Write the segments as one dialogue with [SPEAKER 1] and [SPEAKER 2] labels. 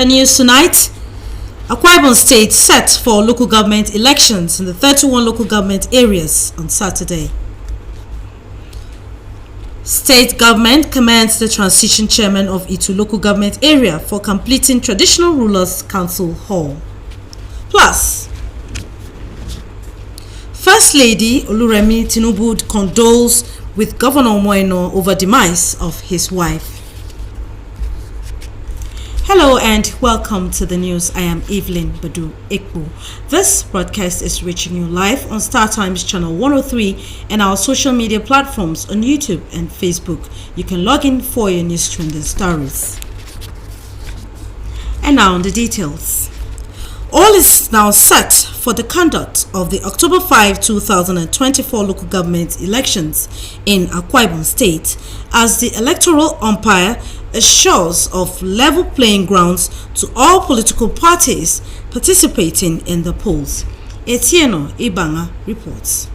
[SPEAKER 1] news tonight, Akwa Ibom State set for local government elections in the 31 local government areas on Saturday. State government commends the transition chairman of Itu local government area for completing traditional rulers council hall. Plus, First Lady Oluremi Tinubu condoles with Governor Moino over demise of his wife. Hello and welcome to the news. I am Evelyn Badu Ekbu. This broadcast is reaching you live on Star Times channel 103 and our social media platforms on YouTube and Facebook. You can log in for your news trending stories. And now on the details. All is now set for the conduct of the October 5, 2024 local government elections in Akwa Ibom State as the electoral umpire assures of level playing grounds to all political parties participating in the polls. Etieno Ibanga reports.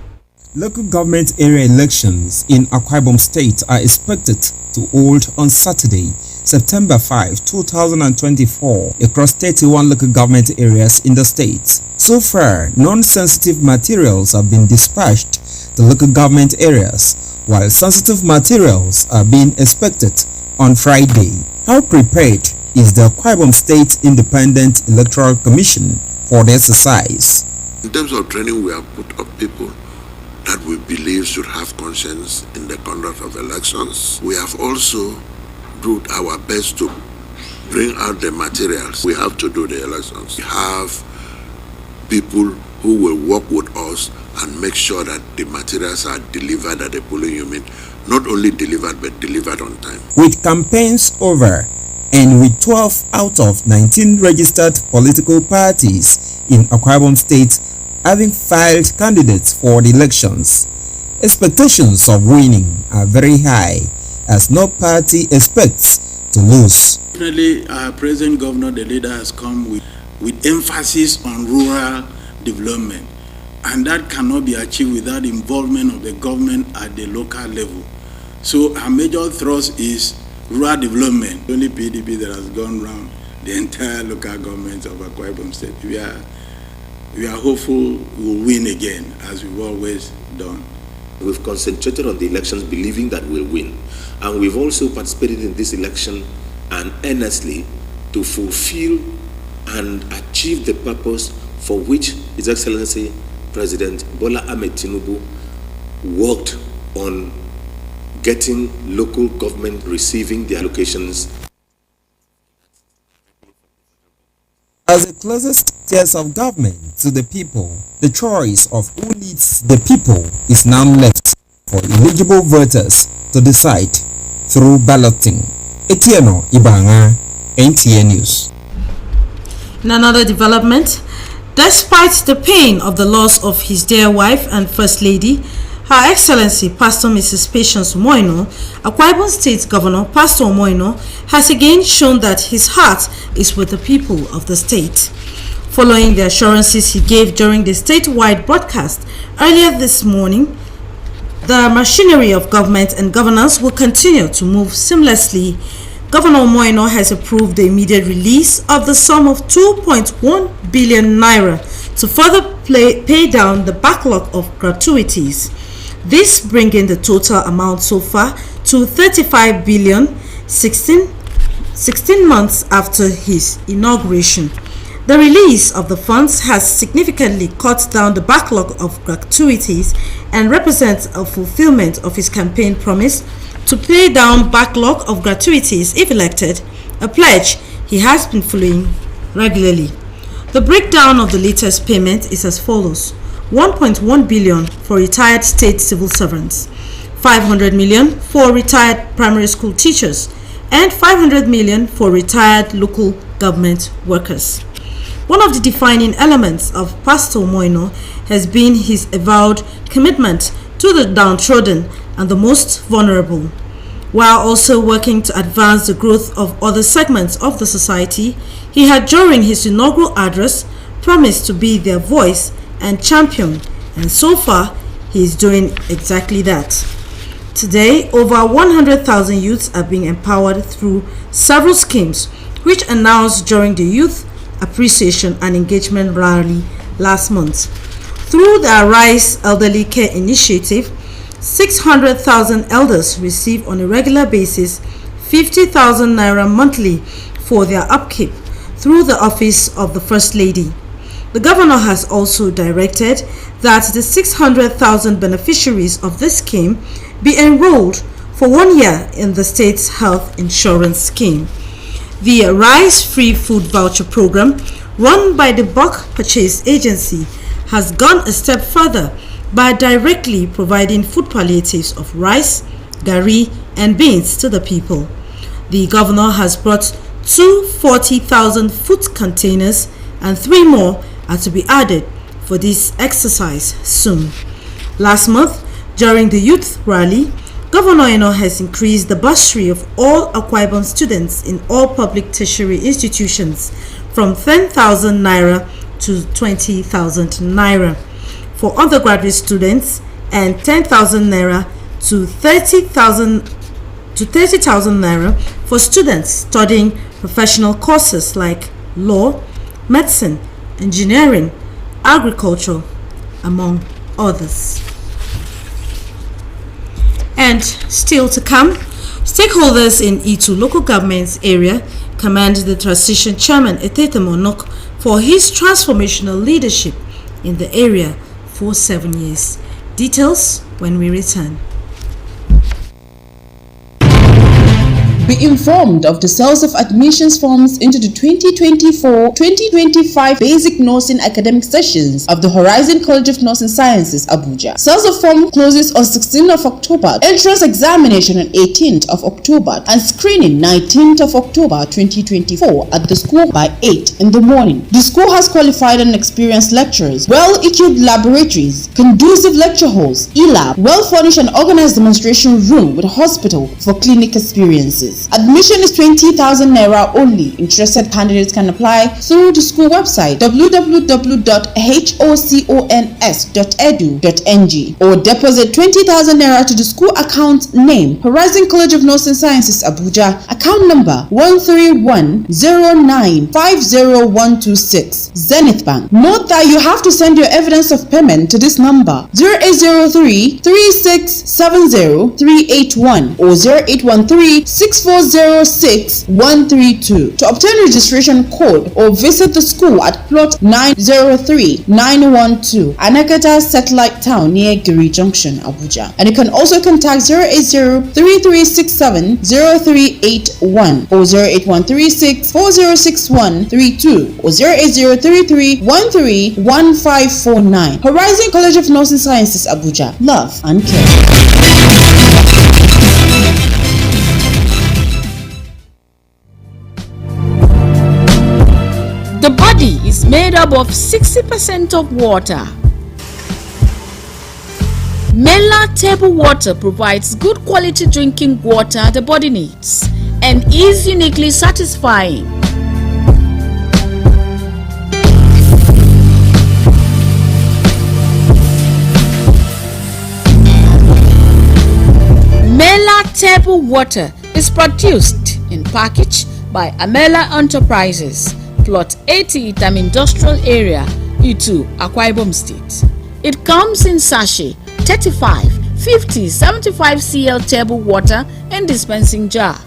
[SPEAKER 2] Local government area elections in Akwa Ibom State are expected to hold on Saturday, September 5, 2024 across 31 local government areas in the state. So far, non-sensitive materials have been dispatched to local government areas, while sensitive materials are being expected on Friday. How prepared is the Akwa Ibom State Independent Electoral Commission for the exercise?
[SPEAKER 3] In terms of training, we have put up people that we believe should have conscience in the conduct of elections. We have also do our best to bring out the materials we have to do the elections. We have people who will work with us and make sure that the materials are delivered at the polling unit, not only delivered but delivered on time.
[SPEAKER 2] With campaigns over and with 12 out of 19 registered political parties in Akwa Ibom State having filed candidates for the elections, expectations of winning are very high, as no party expects to lose.
[SPEAKER 4] Definitely, our present governor, the leader, has come with emphasis on rural development, and that cannot be achieved without involvement of the government at the local level. So our major thrust is rural development. Only PDP that has gone around the entire local government of Akwa Ibom State. We are hopeful we will win again, as we've always done.
[SPEAKER 5] We've concentrated on the elections believing that we'll win. And we've also participated in this election and earnestly to fulfill and achieve the purpose for which His Excellency President Bola Ahmed Tinubu worked on getting local government receiving the allocations.
[SPEAKER 2] As the closest tiers of government to the people, the choice of who leads the people is now left for eligible voters to decide through balloting. Etieno Ibanga, NTA News.
[SPEAKER 1] In another development, despite the pain of the loss of his dear wife and First Lady, Her Excellency Pastor Mrs. Patience Moino, Akwa Ibom State Governor Pastor Moino, has again shown that his heart is with the people of the state. Following the assurances he gave during the statewide broadcast earlier this morning, the machinery of government and governance will continue to move seamlessly. Governor Moino has approved the immediate release of the sum of 2.1 billion naira to further pay down the backlog of gratuities. This bringing the total amount so far to 35 billion 16 months after his inauguration. The release of the funds has significantly cut down the backlog of gratuities and represents a fulfillment of his campaign promise to pay down backlog of gratuities if elected, a pledge he has been following regularly. The breakdown of the latest payment is as follows: 1.1 billion for retired state civil servants, 500 million for retired primary school teachers, and 500 million for retired local government workers. One of the defining elements of Pastor Moino has been his avowed commitment to the downtrodden and the most vulnerable, while also working to advance the growth of other segments of the society. He had, during his inaugural address, promised to be their voice and champion, and so far he is doing exactly that. Today, over 100,000 youths are being empowered through several schemes, which announced during the Youth Appreciation and Engagement Rally last month. Through the Arise Elderly Care Initiative, 600,000 elders receive on a regular basis 50,000 naira monthly for their upkeep through the office of the First Lady. The governor has also directed that the 600,000 beneficiaries of this scheme be enrolled for 1 year in the state's health insurance scheme. The Rice Free Food Voucher Program, run by the Bulk Purchase Agency, has gone a step further by directly providing food palliatives of rice, gari, and beans to the people. The governor has brought 240,000 food containers and 3 more are to be added for this exercise soon. Last month, during the youth rally, Governor Eno has increased the bursary of all Akwa Ibom students in all public tertiary institutions from 10,000 naira to 20,000 naira for undergraduate students and 10,000 naira to 30,000 naira for students studying professional courses like law, medicine, engineering, agriculture, among others. And still to come, stakeholders in Itu local government area commend the transition chairman Etete Monok for his transformational leadership in the area for 7 years. Details when we return.
[SPEAKER 6] Be informed of the sales of admissions forms into the 2024-2025 Basic Nursing Academic Sessions of the Horizon College of Nursing Sciences, Abuja. Sales of form closes on 16th of October, entrance examination on 18th of October, and screening 19th of October 2024 at the school by 8 in the morning. The school has qualified and experienced lecturers, well-equipped laboratories, conducive lecture halls, e-lab, well-furnished and organized demonstration room with a hospital for clinic experiences. Admission is 20,000 naira only. Interested candidates can apply through the school website www.hocons.edu.ng or deposit 20,000 naira to the school account name Horizon College of Nursing Sciences, Abuja, account number 13109501126, Zenith Bank. Note that you have to send your evidence of payment to this number 0803 3670 381 or 0813 6406132 to obtain registration code or visit the school at plot 903912 Anakata Satellite Town near Giri Junction, Abuja. And you can also contact 080-3367-0381 or 08136-406132 or 08033131549. Horizon College of Nursing Sciences, Abuja. Love and care.
[SPEAKER 7] The body is made up of 60% of water. Mela table water provides good quality drinking water the body needs and is uniquely satisfying. Mela table water is produced in package by Amela Enterprises, Plot 80 Itam Industrial Area, Itu, Akwa Ibom State. It comes in sachet, 35, 50, 75 cl table water and dispensing jar.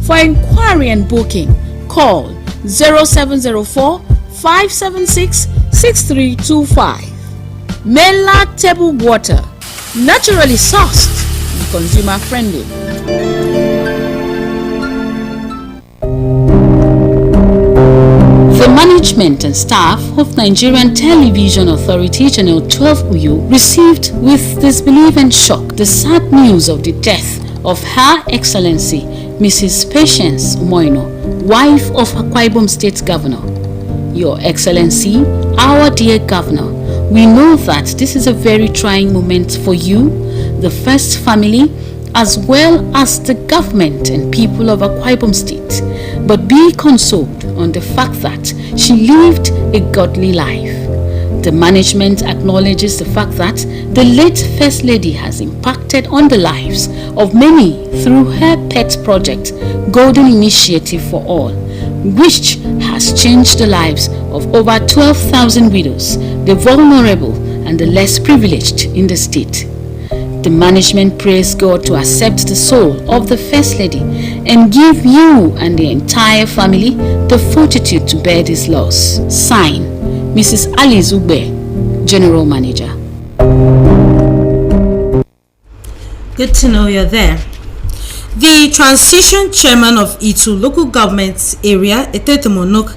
[SPEAKER 7] For inquiry and booking, call 0704 576 6325. Mela table water, naturally sourced and consumer friendly. The management and staff of Nigerian Television Authority Channel 12 Uyo received with disbelief and shock the sad news of the death of Her Excellency Mrs. Patience Moino, wife of Akwa Ibom State Governor. Your Excellency, our dear Governor, we know that this is a very trying moment for you, the first family, as well as the government and people of Akwa Ibom State. But be consoled on the fact that she lived a godly life. The management acknowledges the fact that the late First Lady has impacted on the lives of many through her pet project, Golden Initiative for All, which has changed the lives of over 12,000 widows, the vulnerable and the less privileged in the state. The management prays God to accept the soul of the First Lady and give you and the entire family the fortitude to bear this loss. Sign, Mrs. Ali Zugbe, General Manager.
[SPEAKER 1] Good to know you're there. The transition chairman of Itu local government area, Etete Monok,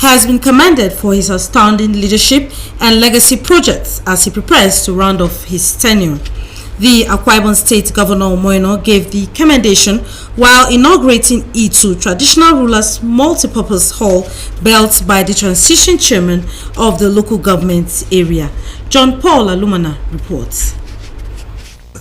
[SPEAKER 1] has been commended for his outstanding leadership and legacy projects as he prepares to round off his tenure. The Akwa Ibom State Governor Moino gave the commendation while inaugurating Itu Traditional Rulers Multipurpose Hall built by the transition chairman of the local government area. John Paul Alumana reports.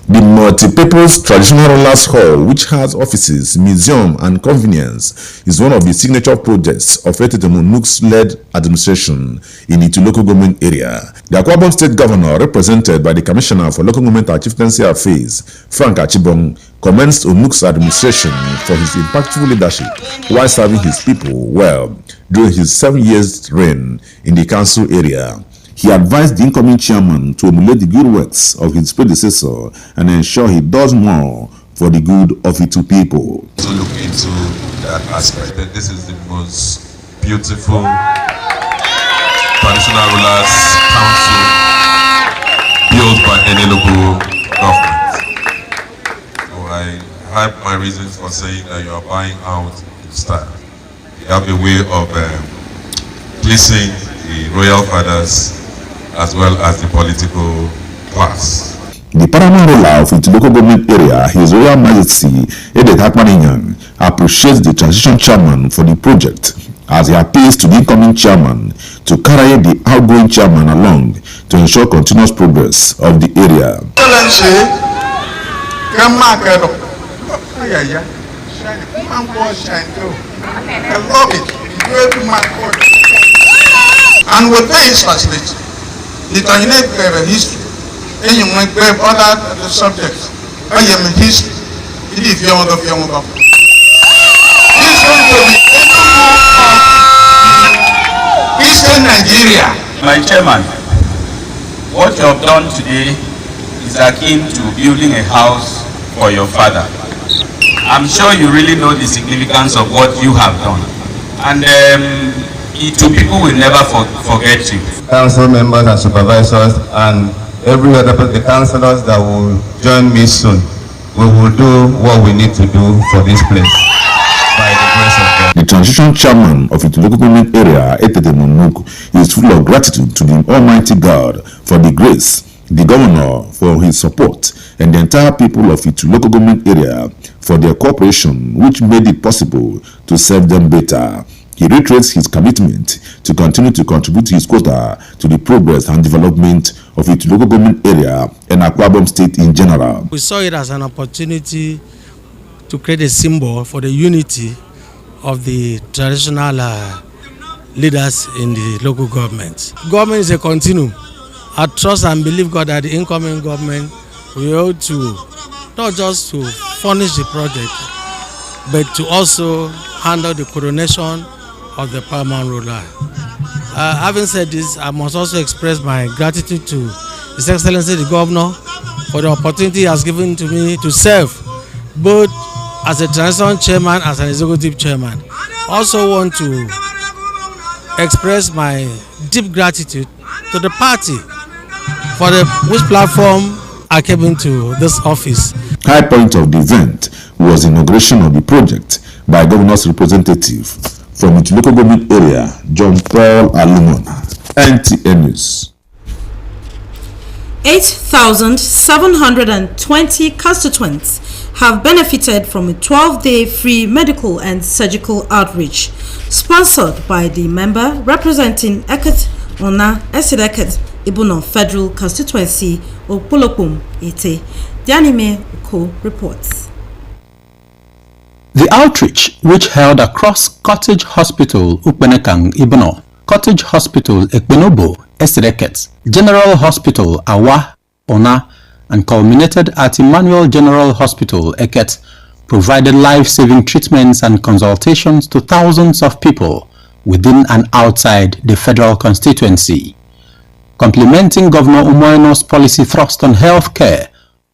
[SPEAKER 8] The multipurpose Traditional Rulers Hall, which has offices, museum and convenience, is one of the signature projects of Etete Monuk's led administration in Itu local government area. The Akwa Ibom State Governor, represented by the Commissioner for Local Government and Chieftaincy Affairs, Frank Achibong, commends Onuk's administration for his impactful leadership while serving his people well during his 7 years reign in the council area. He advised the incoming chairman to emulate the good works of his predecessor and ensure he does more for the good of Itu people.
[SPEAKER 9] To look into that aspect, that this is the most beautiful Traditional Rulers Council built by any local government. So I have my reasons for saying that you are buying out in style. You have a way of pleasing the royal fathers as well as the political class.
[SPEAKER 8] The paramount ruler of its local government area, His Royal Majesty Ede Hakmaninyan, appreciates the transition chairman for the project as he appeals to the incoming chairman to carry the outgoing chairman along to ensure continuous progress of the area.
[SPEAKER 10] Excellency, I love it. And with this facility, the Tanzanian history, and you might grab other subjects. I am in history. It is young of young about. This is going to be Eastern Nigeria.
[SPEAKER 11] My chairman, what you have done today is akin to building a house for your father. I'm sure you really know the significance of what you have done. And Itu people will never forget you.
[SPEAKER 12] Council members and supervisors and every other the councillors that will join me soon, we will do what we need to do for this place by the grace of God.
[SPEAKER 8] The transition chairman of its local government area, Etete Monuk, is full of gratitude to the Almighty God for the grace, the governor for his support, and the entire people of its local government area for their cooperation, which made it possible to serve them better. He reiterates his commitment to continue to contribute his quota to the progress and development of its local government area and Akwa Ibom State in general.
[SPEAKER 13] We saw it as an opportunity to create a symbol for the unity of the traditional leaders in the local government. Government is a continuum. I trust and believe God that the incoming government will be able to not just to furnish the project, but to also handle the coronation of the paramount ruler. Having said this, I must also express my gratitude to His Excellency the Governor for the opportunity he has given to me to serve both as a transition chairman as an executive chairman. I also want to express my deep gratitude to the party for which platform I came into this office.
[SPEAKER 8] High point of the event was the inauguration of the project by Governor's representative from its local government area, John Paul Alumona, NTN News.
[SPEAKER 1] 8,720 constituents have benefited from a 12-day free medical and surgical outreach sponsored by the member representing Eket Ona Esideket Ibuno Federal Constituency Opolopum Ete. Dianime Uko reports.
[SPEAKER 14] The outreach, which held across Cottage Hospital Ukbenekang Ibuno, Cottage Hospital Ekbenobo Esideket, General Hospital Awa Ona, and culminated at Emmanuel General Hospital Eket, provided life-saving treatments and consultations to thousands of people within and outside the federal constituency. Complementing Governor Umoino's policy thrust on healthcare,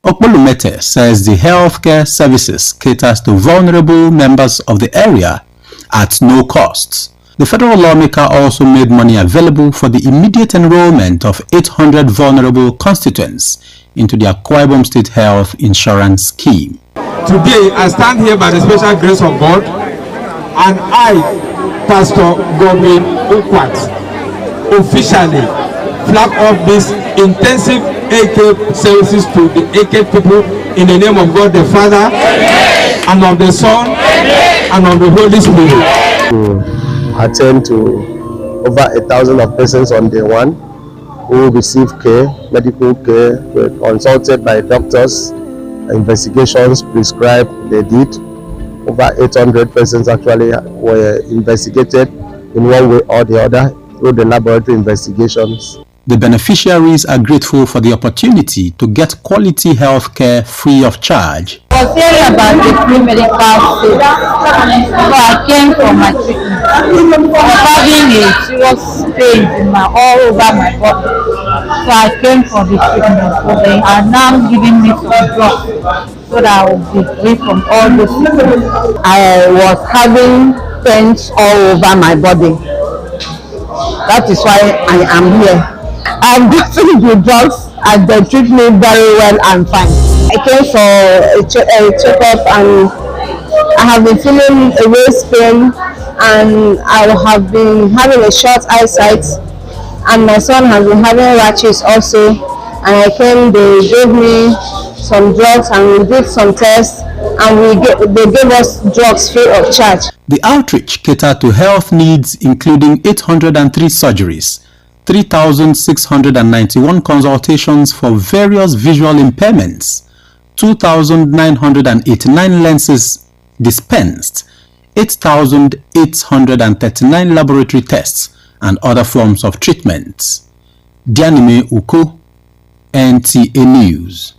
[SPEAKER 14] Okpolumete says the healthcare services caters to vulnerable members of the area at no cost. The federal lawmaker also made money available for the immediate enrollment of 800 vulnerable constituents into the Akwa Ibom State Health Insurance Scheme.
[SPEAKER 15] Today, I stand here by the special grace of God, and I, Pastor Godwin Ukwat, officially flag off this intensive AK services to the AK people in the name of God the Father, and of the Son, and of the Holy Spirit.
[SPEAKER 16] Attend to over 1,000 of persons on day one who receive care, medical care, were consulted by doctors, investigations prescribed, they did. Over 800 persons actually were investigated in one way or the other through the laboratory investigations.
[SPEAKER 14] The beneficiaries are grateful for the opportunity to get quality health care free of charge.
[SPEAKER 17] I was hearing about the free medical care, so I came for my treatment. I was having a serious pain all over my body, so I came for the treatment. So they are now giving me some drugs so that I will be free from all those symptoms. I was having pains all over my body. That is why I am here. I'm getting the drugs and they treat me very well and fine. I came for a checkup and I have been feeling a waist pain and I have been having a short eyesight and my son has been having rashes also, and I came, they gave me some drugs and we did some tests and they gave us drugs free of charge.
[SPEAKER 14] The outreach catered to health needs including 803 surgeries, 3,691 consultations for various visual impairments, 2,989 lenses dispensed, 8,839 laboratory tests, and other forms of treatments. Dianime Uko, NTA News.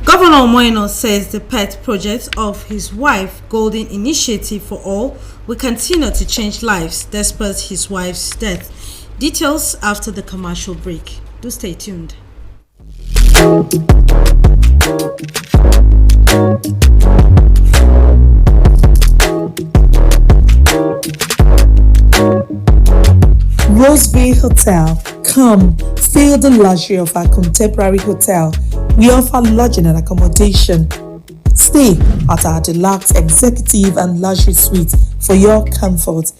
[SPEAKER 1] Governor Umoino says the pet project of his wife, Golden Initiative for All, will continue to change lives despite his wife's death. Details after the commercial break. Do stay tuned.
[SPEAKER 18] Roseville Hotel. Come, feel the luxury of our contemporary hotel. We offer lodging and accommodation. Stay at our deluxe executive and luxury suite for your comfort.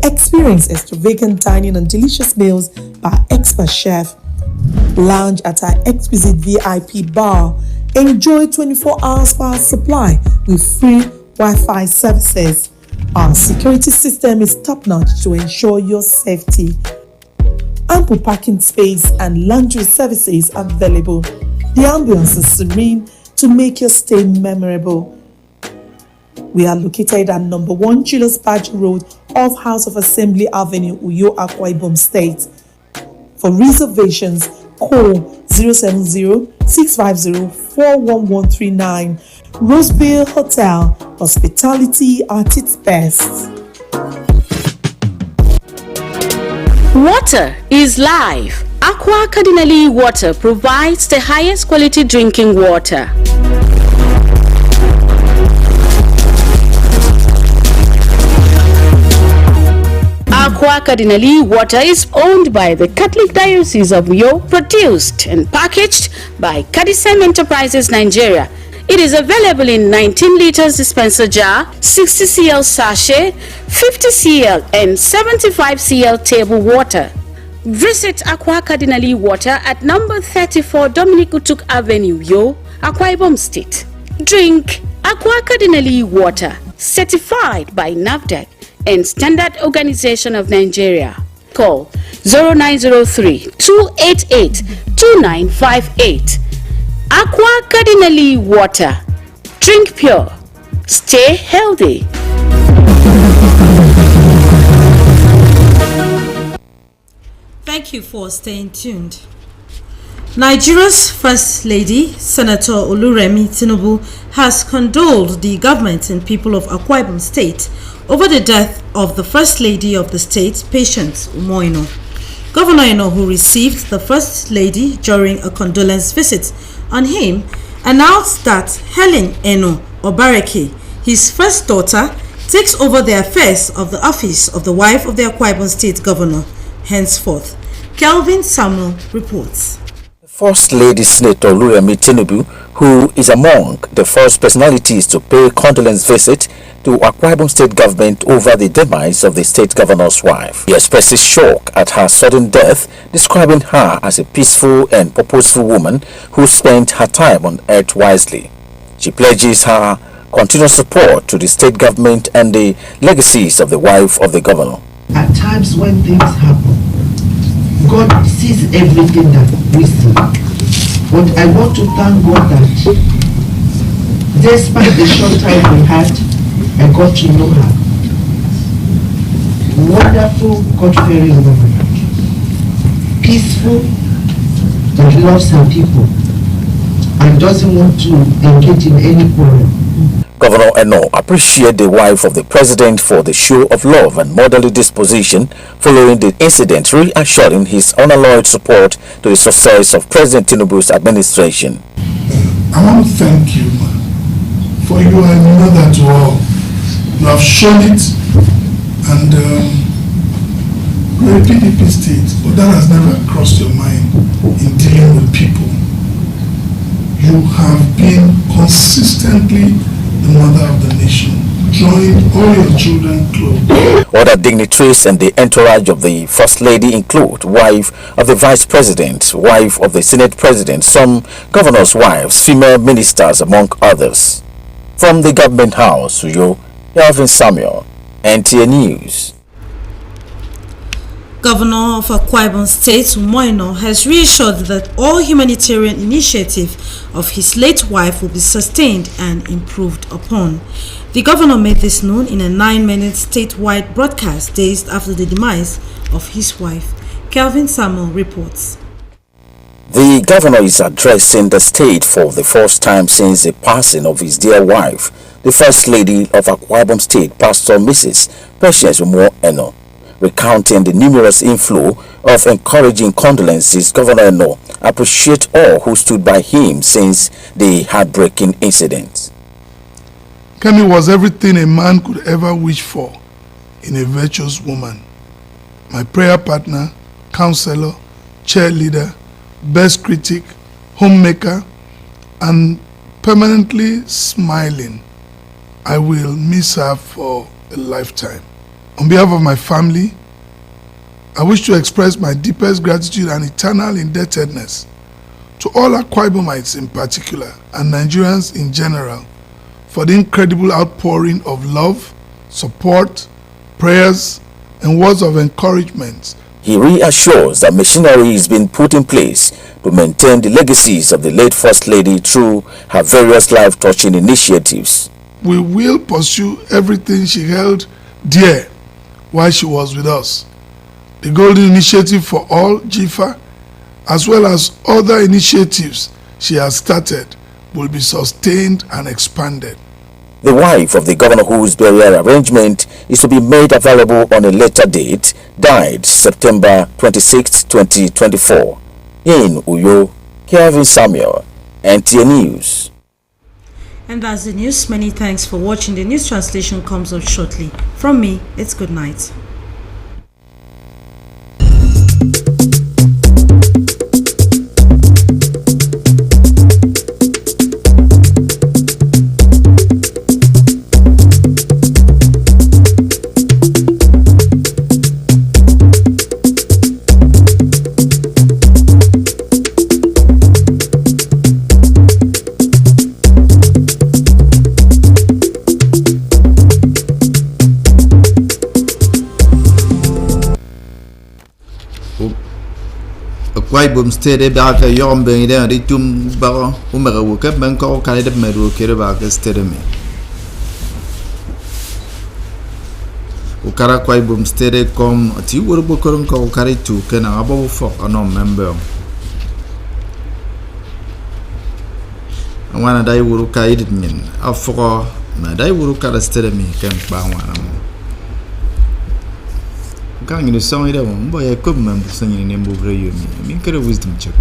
[SPEAKER 18] Experience extravagant dining and delicious meals by expert chef. Lounge at our exquisite VIP bar. Enjoy 24 hours power supply with free Wi-Fi services. Our security system is top-notch to ensure your safety. Ample parking space and laundry services available. The ambience is serene to make your stay memorable. We are located at number 1 Julius Badge Road off House of Assembly Avenue, Uyo, Akwa Ibom State. For reservations, call 070-650-41139. Roseville Hotel, hospitality at its best.
[SPEAKER 7] Water is life. Aqua Cardinali Water provides the highest quality drinking water. Aqua Cardinali Water is owned by the Catholic Diocese of Uyo, produced and packaged by Cadisem Enterprises Nigeria. It is available in 19 liters dispenser jar, 60 cl sachet, 50 cl and 75 cl table water. Visit Aqua Cardinali Water at number 34 Dominic Utuk Avenue, Uyo, Akwa Ibom State. Drink Aqua Cardinali Water, certified by NAFDAC and Standard Organization of Nigeria. Call 0903-288-2958. Aqua Cardinali Water. Drink pure. Stay healthy.
[SPEAKER 1] Thank you for staying tuned. Nigeria's First Lady, Senator Oluremi Tinubu, has condoled the government and people of Akwa Ibom State over the death of the First Lady of the state, Patience Umoino. Governor Eno, who received the First Lady during a condolence visit on him, announced that Helen Eno Obareke, his first daughter, takes over the affairs of the office of the wife of the Akwa Ibom State Governor henceforth. Kelvin Samuel reports.
[SPEAKER 19] First Lady Senator Oluremi Tinubu, who is among the first personalities to pay condolence visit to Akwa Ibom State government over the demise of the state governor's wife. He expresses shock at her sudden death, describing her as a peaceful and purposeful woman who spent her time on earth wisely. She pledges her continuous support to the state government and the legacies of the wife of the governor.
[SPEAKER 20] At times when things happen, God sees everything that we see. But I want to thank God that despite the short time we had, I got to know her. Wonderful, God-fearing woman. Peaceful, that loves her people and doesn't want to engage in any quarrel.
[SPEAKER 19] Governor Eno appreciated the wife of the president for the show of love and motherly disposition following the incident, reassuring his unalloyed support to the success of President Tinubu's administration.
[SPEAKER 21] I want to thank you, for you are a mother to all. You have shown it, and you're a PDP state, but that has never crossed your mind in dealing with people. You have been consistently the mother of the nation, drawing all your children close.
[SPEAKER 19] Other dignitaries and the entourage of the First Lady include wife of the Vice President, wife of the Senate President, some governors' wives, female ministers, among others. From the Government House, Uyo, Kelvin Samuel, NTA News.
[SPEAKER 1] Governor of Akwa Ibom State, Umoino, has reassured that all humanitarian initiative of his late wife will be sustained and improved upon. The governor made this known in a 9-minute statewide broadcast days after the demise of his wife. Kelvin Samuel reports.
[SPEAKER 19] The governor is addressing the state for the first time since the passing of his dear wife, the First Lady of Akwa Ibom State, Pastor Mrs. Patience Umoino. Recounting the numerous inflow of encouraging condolences, Governor Eno appreciates all who stood by him since the heartbreaking incident.
[SPEAKER 21] Kemi was everything a man could ever wish for in a virtuous woman. My prayer partner, counselor, cheerleader, best critic, homemaker, and permanently smiling. I will miss her for a lifetime. On behalf of my family, I wish to express my deepest gratitude and eternal indebtedness to all Akwa Ibomites in particular and Nigerians in general for the incredible outpouring of love, support, prayers, and words of encouragement.
[SPEAKER 19] He reassures that machinery is being put in place to maintain the legacies of the late First Lady through her various life-touching initiatives.
[SPEAKER 21] We will pursue everything she held dear while she was with us. The Golden Initiative for All, GIFA, as well as other initiatives she has started, will be sustained and expanded.
[SPEAKER 19] The wife of the governor, whose burial arrangement is to be made available on a later date, died September 26, 2024. In Uyo, Kelvin Samuel, NTA News.
[SPEAKER 1] And that's the news. Many thanks for watching. The news translation comes up shortly. From me, it's good night.
[SPEAKER 22] Akwa Ibom State ba ka yom ben ida ri tum ba umara wo ka ben ko ka de meru ke ba ka state me ukara Akwa Ibom State kom ti wor bo ko ko kare tu ke na abo fo anom member wana dai wuru kai din afro ma dai wuru kara stedemi kem ba wana mo kan ni so ida mo bo ya ko man sanyi ne mbo bre yomi min kare wisdom check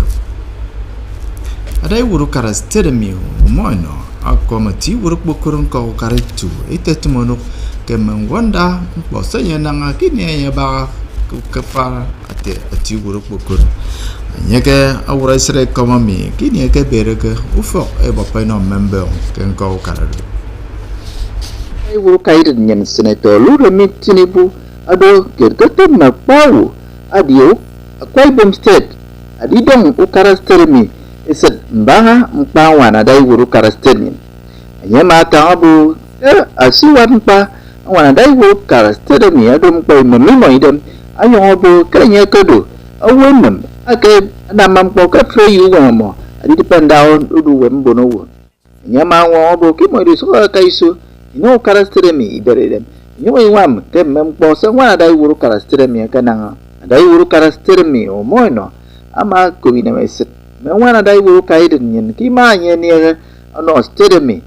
[SPEAKER 22] adai wuru kara stedemi mo no akomati wuru bokurun ko karitu itetu mono kem wanda bo sanyi nanga kini ya ba kepala ati wuru bokurun nyeke awura sere kama mi kini ke bereke ufo e bapa no member ken ko karadu
[SPEAKER 3] ai wuru kaide nyen senator Lure Mitinibu ado gergete na pawu adio Akwaibom State adidong ukara stermi ised mbanga mpawa na dai wuru kara stermi anyema tangabu asiwan pa wana dai wuru kara stermi ado mpa mamimo idem anyongo kanya kedo awenem ake na mampo ka freyu wamo adi dependa on udu wembono wo nyama wo bo ki mo ri so ka iso ino karastere mi iberem nyo wam te mempo se wana dai wuru karastere mi kana dai wuru karastere mi o moino ama ko bina meset me wana dai wuru kaiden nyen ki ma nye ni ono stere mi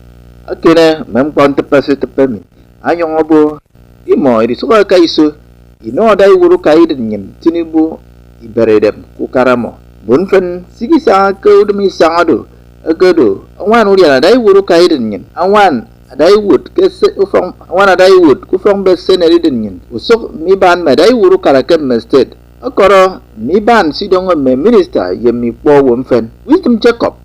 [SPEAKER 3] akere mempo te mi anyo bo ki mo ri so ka iso ino dai wuru kaiden nyen Tinibu iberedem kukaramo bunfen sigi sa ke demi sangado agedo awan uria dai wuru kaiden nyen awan dai wud ke se ufong awan dai wud ku fong be seneri den nyen usuk mi ban me dai wuru karakem state akoro mi ban sidongo me minister yemi po wonfen wisdom Jacob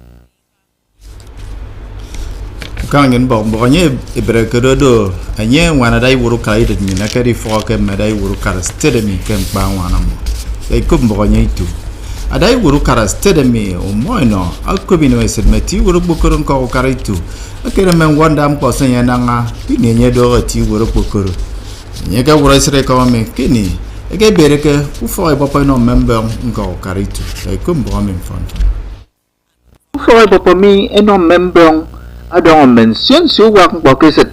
[SPEAKER 22] kan ngin bo nye ibrekedo anye wana dai wuru kaiden nyen akari fo ke me dai wuru kar state mi kem ba wana mo ay kum bonya itu adai wuru kara stedemi o moino akobi no esedmeti wuru bokoron ko kara itu akere men wanda am ko senya nanga kini nye do ti wuru bokoro nye ga wuru sere ko me kini ege bereke ufo e papa no member ngo kara itu ay kum bo men fon
[SPEAKER 3] ufo e papa mi eno member adon mention su wa ko keset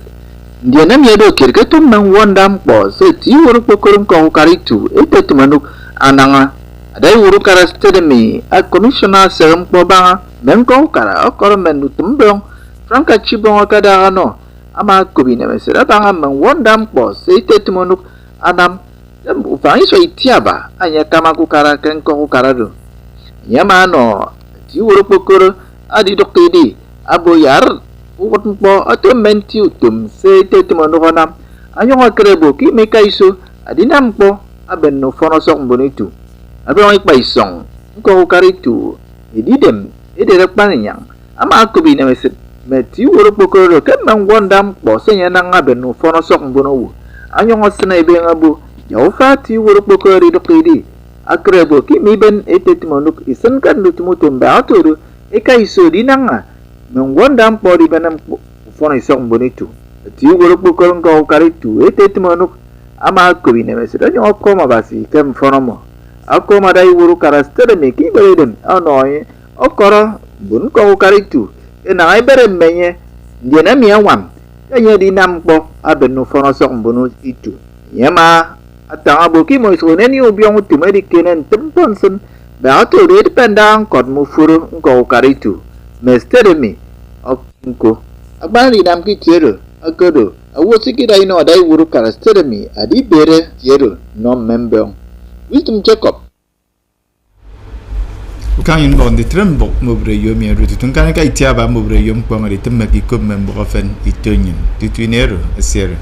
[SPEAKER 3] dia nam yedo kirke tum men wanda am ko se ti wuru bokoron ko kara itu etetu manuk ananga adai wuru kara stedemi a commissioner serem poba menko kara okoro menu tumbong franka chibong kada ano ama kubine mesera banga men wondam po seite timonuk anam dem ufai so itiaba anya kama ku kara ken ko kara do nyama no ti wuru pokoro adi dokidi abo yar ukot po ato menti utum seite timonuk anam anyo krebo ki mekaiso adinam po aben no fono sok bonitu aben oi paisong ko karitu ididem idere panyang ama akubi na meset meti woro pokoro ke man wondam bo senya na aben no fono sok bonowu anyo ngosna ibe ngabu yaw fati woro pokoro dokidi akrebo ki mi ben etetmonuk isen kan lutumutum ba atoro e kaiso dinanga man wondam po di benam fono sok bonitu ti woro pokoro ko karitu etetmonuk ama kubine meseda nyo koma basi kem fonomo akoma dai wuru karastere me ki beredem anoy okoro bun ko karitu ena ai bere menye ndiena miawam enye di nampo abenu fono sok bunu itu yema ata aboki mo isone ni obiong tu medikenen temponsen ba to de dependang kod mu furu ko karitu mestere me okko abali nam ki tiero agodo awosiki dai no dai wuru karastere adi bere tiero no member wisdom Jacob
[SPEAKER 22] kan yin bon de trembo mobre yomi rutun kan ka itiaba mobre yom kwangari temaki ko member ofen itonyin tituinero asere